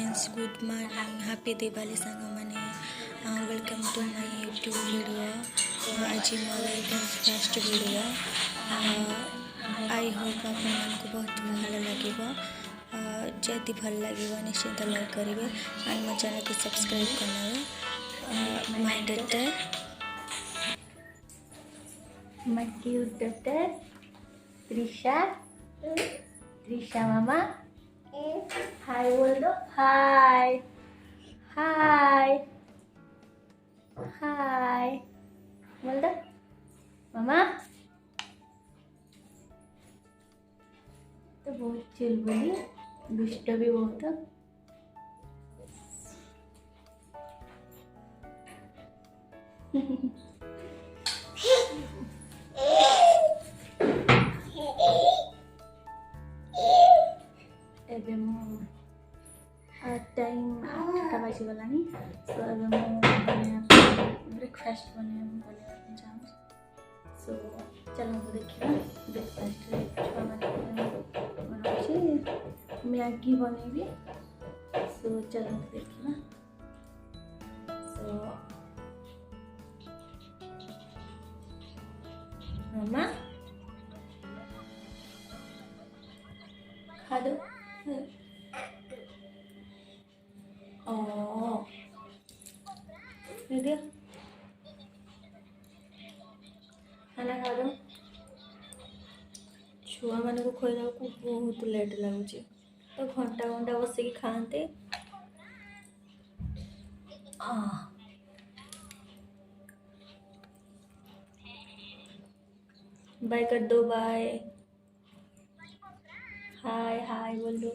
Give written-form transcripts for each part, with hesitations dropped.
Friends, good morning, happy Diwali song मैंने welcome to my YouTube video. आज मोर first video. I hope आपको बहुत भल लगे। जदि भल लगे निश्चिंत लाइक करेंगे एंड मो चैनल को सब्सक्राइब करना। माय क्यूट डॉटर त्रिशा मामा हाय बोल दो। हाय हाय हाय बोल दो मामा। तो बहुत चुलबुली, दुष्ट भी बहुत। एबे मो टाइम 8टा बाजिगलानी। सो एबे मो ब्रेकफास्ट बना चाहूँ। सो चलो देखिए ब्रेकफास्ट बनाऊँ मैगी बनैबी। सो चलो देखिए। सो मामा खा दो। ओ दे खाना खा दो। छुआ मान को खोला को बहुत लेट लगुच, तो घंटा घंटा बसिक खाते। बाय कर दो, बाय। हाय हाय बोल दो।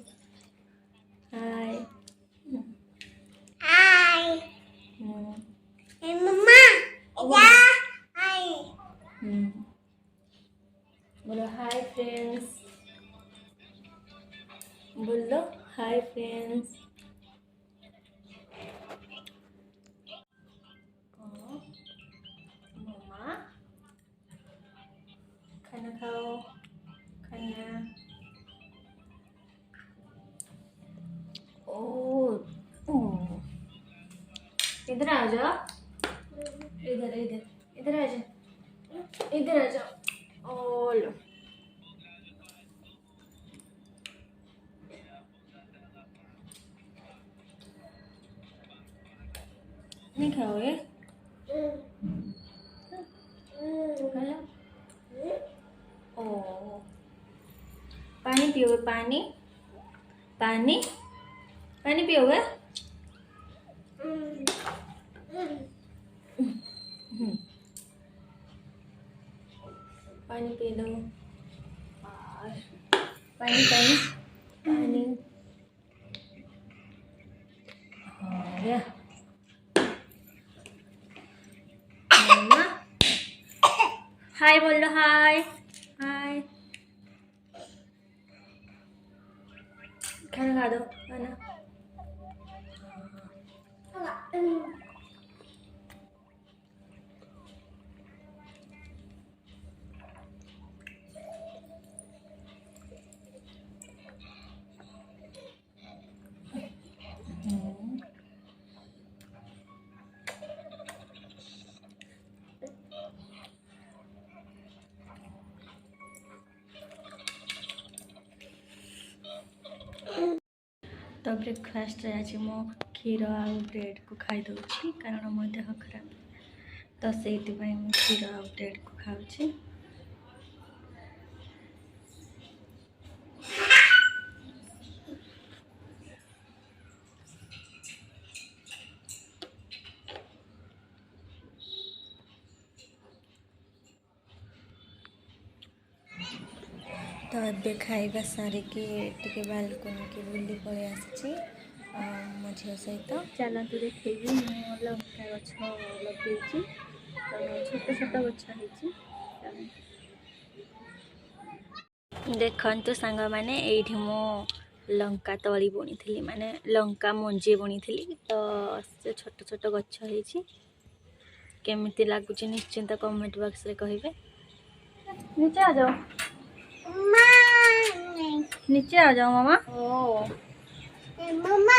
हाय हाय मम्मा हाय बोलो। हाय फ्रेंड्स बोलो। Hi friends. मम्मा खाना खाओ, खाना। इधर आ जाओ, इधर इधर इधर आ जाओ, इधर आ जाओ। ओ लो नहीं खाओगे? हेलो। ओ पानी पियोगे? पानी पानी पानी पियोगे? पानी पी लो। पानी पानी पानी। हो गया। मम्मा हाय बोल लो। हाय हाय। खाना खा दो, खाना। तो ब्रेकफास्ट आज मो क्षीर आ ब्रेड को खाई दूसरी, कारण मो देह खराब। तो से क्षीर आ ब्रेड को खाऊँ। तो ए खाଇବା सारिकी टे बालकनी की बुली पलि आसी मो झील सहित। चलतु देखी लंका गछ लगे छोट छोट गछ देखु सांग मैंने ये मो लंका तली बुणी थी, माने लंका मंजी बुणी थी। तो से छोट छोट गछ केमिति लगुच निश्चिंत कमेंट बॉक्स रे कहिबे। नीचे आ जाओ, नीचे आ जाओ मामा। ओ मम्मा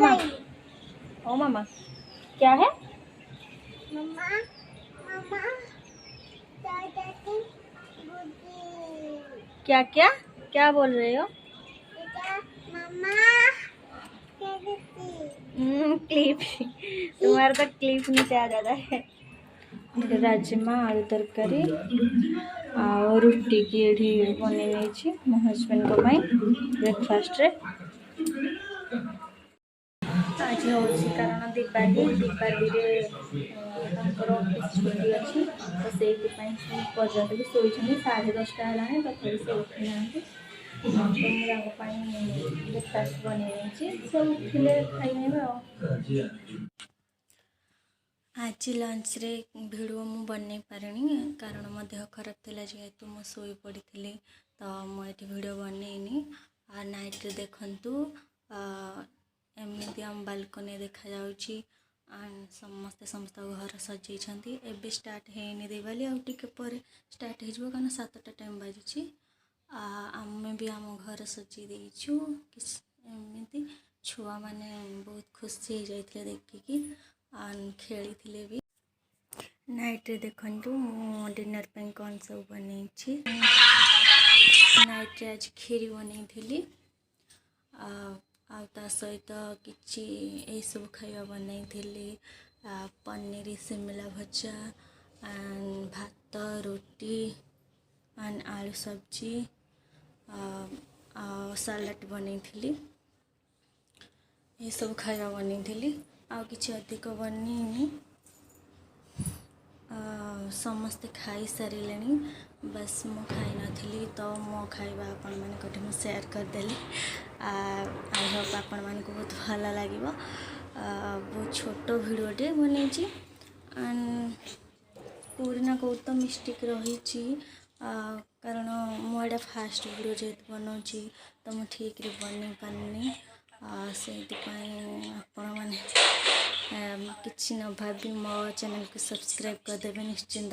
मामा ओ मामा क्या है मम्मा मम्मा दादा बुद्धि क्या क्या क्या बोल रहे हो मम्मा क्लिप तुम्हारा तो क्लिप नीचे आ जाता है राजमा आलू तरकारी आ रुटी की एठी बने नहीं मो हस्बैंड को ब्रेकफास्ट रे आज हूँ कारण दीपावली ऑफिस छुट्टी अच्छी तो से पर्यटन भी शोनी 10:30 है तथापि से उठी ना ब्रेकफास्ट बन से उठिले खाई आज लंच रे भिडियो मु बन पारे कारण मो देह खराब थिला जेहेतु मु सोई पड़ी तो मुझे भिडियो बनईनी आ नाइट रे देखंतु एमती आम बालकनी देखा जाउची समस्ते समस्त घर सजाई एबे स्टार्ट है दिवाली आउे पर स्टार्ट हो कारण 7टा टाइम बाजी आम भी आम घर सजाई देचु एमती छुआ मैंने बहुत खुशी हो जाते देखिकी खेली थे भी नाइट रे देखंतु मु डिनर पे कौन सब बन नाइट रे आज खीरी बन थी ता सहित किसी यही सब खाଇବା बनई पनीर शिमला भजा भात रोटी आलू सब्जी सलाड बनई ये सब खाଇବା बनई आ किसी अधिक बननी समस्ते खाई सारे बस मु खाई नी तो मो खाଇବା आपण मैंने शेयर करदेली आई होप आपण मान बहुत भल लगे बहुत छोट भिडियोटे बनई पूरी ना कौट तो मिस्टेक रही कारण मुझे फास्ट भिडियो जेहतु बनाऊँगी तो मुझे ठीक रे बन पारनी से आपण मैंने किसी न भाभी मो चैनल को सब्सक्राइब करदेवे निश्चिंत।